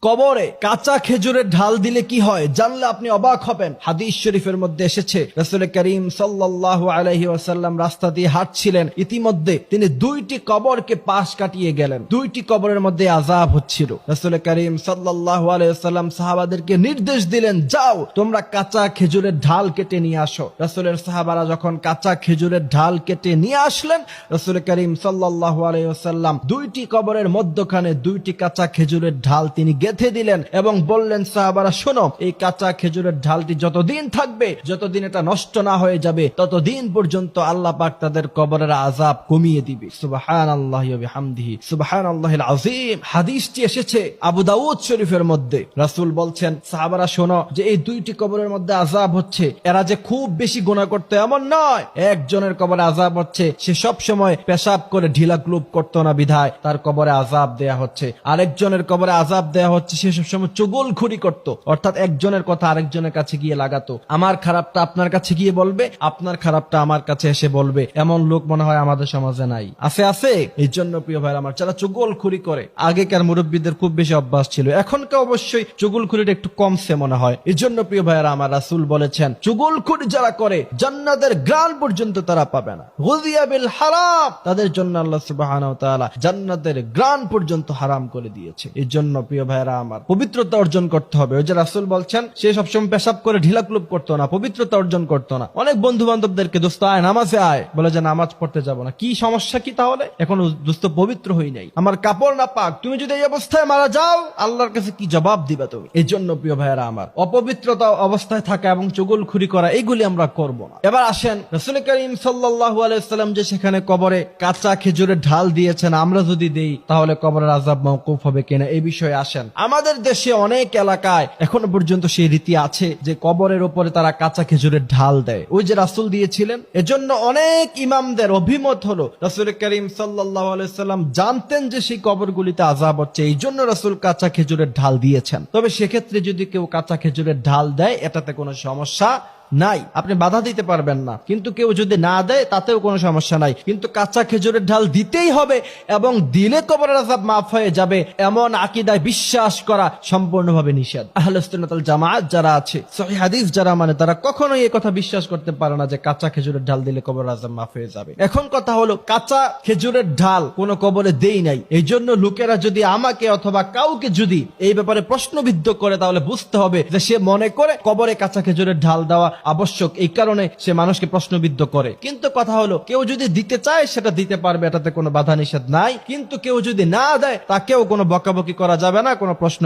কবরে কাঁচা খেজুরের ঢাল দিলে কি হয় জানলে আপনি অবাক হবেন। হাদিস শরীফের মধ্যে এসেছে, রাসূল করিম সাল্লাল্লাহু আলাইহি ওয়াসাল্লাম রাস্তা দিয়ে হাঁটছিলেন, ইতিমধ্যে তিনি দুইটি কবরকে পাশ কাটিয়ে গেলেন। দুইটি কবরের মধ্যে আযাব হচ্ছিল। রাসূল করিম সাল্লাল্লাহু আলাইহি ওয়াসাল্লাম সাহাবাদেরকে নির্দেশ দিলেন, যাও তোমরা কাঁচা খেজুরের ঢাল কেটে নিয়ে আসো। রাসূলের সাহাবারা যখন কাঁচা খেজুরের ঢাল কেটে নিয়ে আসলেন, রাসূল করিম সাল্লাল্লাহু আলাইহি ওয়াসাল্লাম দুইটি কবরের মধ্যখানে দুইটি কাঁচা খেজুরের ঢাল তিনি গেঁথে দিলেন এবং বললেন, সাহাবারা শোনো, এই কাঁচা খেজুরের ঢালটি যতদিন থাকবে, যতদিন এটা নষ্ট না হয়ে যাবে, ততদিন পর্যন্ত আল্লাহ পাক তাদের কবরের আযাব কমিয়ে দিবে। সুবহানাল্লাহি ওয়া বিহামদিহি সুবহানাল্লাহিল আযীম। হাদিসটি এসেছে আবু দাউদ শরীফের মধ্যে। রাসূল বলছেন, সাহাবারা শোনো, যে এই দুইটি কবরের মধ্যে আযাব হচ্ছে, এরা যে খুব বেশি গুনাহ করতে এমন নয়। একজনের কবরে আযাব হচ্ছে, সে সব সময় পেশাব করে ঢিলা ক্লুব করতো না বিধায় তার কবরে আযাব দেয়া হচ্ছে। আরেকজনের কবরে আযাব দেয়া হচ্ছে, সে সবসময় চুগলখুরি করত, অর্থাৎ একজনের কথা আরেকজনের কাছে গিয়ে লাগাতো। আমার খারাপটা আপনার কাছে গিয়ে বলবে, আপনার খারাপটা আমার কাছে এসে বলবে। এমন লোক মনে হয় আমাদের সমাজে নাই? আছে। এই জন্য প্রিয় ভাইরা আমার, যারা চুগলখুরি করে, আগেকার মুরব্বীদের খুব বেশি অভ্যাস ছিল, এখনকার অবশ্যই চুগলখুরিটা একটু কমছে মনে হয়। এই জন্য প্রিয় ভাইরা আমার, রাসূল বলেছেন, চুগলখুরি যারা করে জান্নাতের গ্রাণ পর্যন্ত তারা পাবে না। গুযিয়া বিল হারাম, তাদের জন্য আল্লাহ সুবহানাহু ওয়া তাআলা জান্নাতের গ্রাণ পর্যন্ত হারাম করে দিয়েছে। এই জন্য প্রিয় ভাইরা আমার, পবিত্রতা অর্জন করতে হবে। ওই যে রাসূল বলছেন, সে সবসময় পেশাব করে ঢিলা ক্লুব করতো না, পবিত্রতা অর্জন করতো না। অনেক বন্ধু বান্ধবদেরকে, দোস্ত আয় নামাজে আয়, বলে যে নামাজ পড়তে যাব না। কি সমস্যা কি তাহলে? এখন দোস্ত পবিত্র হই নাই, আমার কাপড় না পাক, তুমি যদি এই অবস্থায় মারা যাও, আল্লাহর কাছে কি জবাব দিবা তুমি? এই জন্য প্রিয় ভাইরা আমার, অপবিত্রতা অবস্থায় থাকা এবং চুগলখুরি করা, এগুলি আমরা করব না। এবার আসেন, রাসূল করিম সাল্লাল্লাহু আলাইহি ওয়াসাল্লাম যে সেখানে কবরে কাঁচা খেজুরের ঢাল দিয়েছেন, আমরা যদি দেই তাহলে কবরের আযাব মওকুফ হবে কিনা, এই বিষয়ে আসেন। আমাদের দেশে অনেক এলাকায় এখনো পর্যন্ত সেই রীতি আছে যে কবরের উপরে তারা কাঁচা খেজুরের ঢাল দেয়, ওই যে রাসূল দিয়েছিলেন। এজন্য অনেক ইমামদের অভিমত হলো, রাসূল করিম সাল্লাল্লাহু আলাইহি ওয়াসাল্লাম জানতেন যে সেই কবরগুলিতে আযাব হচ্ছে, এই জন্য রাসূল কাঁচা খেজুরের ঢাল দিয়েছেন। তবে সেক্ষেত্রে যদি কেউ কাঁচা খেজুরের ঢাল দেয়, এটাতে কোনো সমস্যা নাই, আপনি বাধা দিতে পারবেন না। কিন্তু কেউ যদি না দেয়, তাতেও কোনো সমস্যা নাই, কিন্তু কাঁচা খেজুরের ঢাল দিতেই হবে এবং দিলে কবরের আযাব মাফ হয়ে যাবে, এমন আকীদায় বিশ্বাস করা সম্পূর্ণভাবে নিষেধ। আহলুস সুন্নাত ওয়াল জামাআত যারা আছে, সহিহ হাদিস যারা মানে, তারা কখনোই এই কথা বিশ্বাস করতে পারে না যে কাঁচা খেজুরের ঢাল দিলে কবরের আযাব মাফ হয়ে যাবে। এখন কথা হলো, কাঁচা খেজুরের ঢাল কোন কবরে দেই নাই, এই জন্য লোকেরা যদি আমাকে অথবা কাউকে যদি এই ব্যাপারে প্রশ্নবিদ্ধ করে, তাহলে বুঝতে হবে যে সে মনে করে কবরে কাঁচা খেজুরের ঢাল দেওয়া আবশ্যক, এই কারণে সে মানুষকে প্রশ্নবিদ্ধ করে। কিন্তু কথা হলো, কেউ যদি দিতে চায় সেটা দিতে পারবে, এটাতে কোনো বাধা নিষেধ নাই। কিন্তু কেউ যদি না দেয়, তাকেও কোনো বকাবকি করা যাবে না, কোনো প্রশ্ন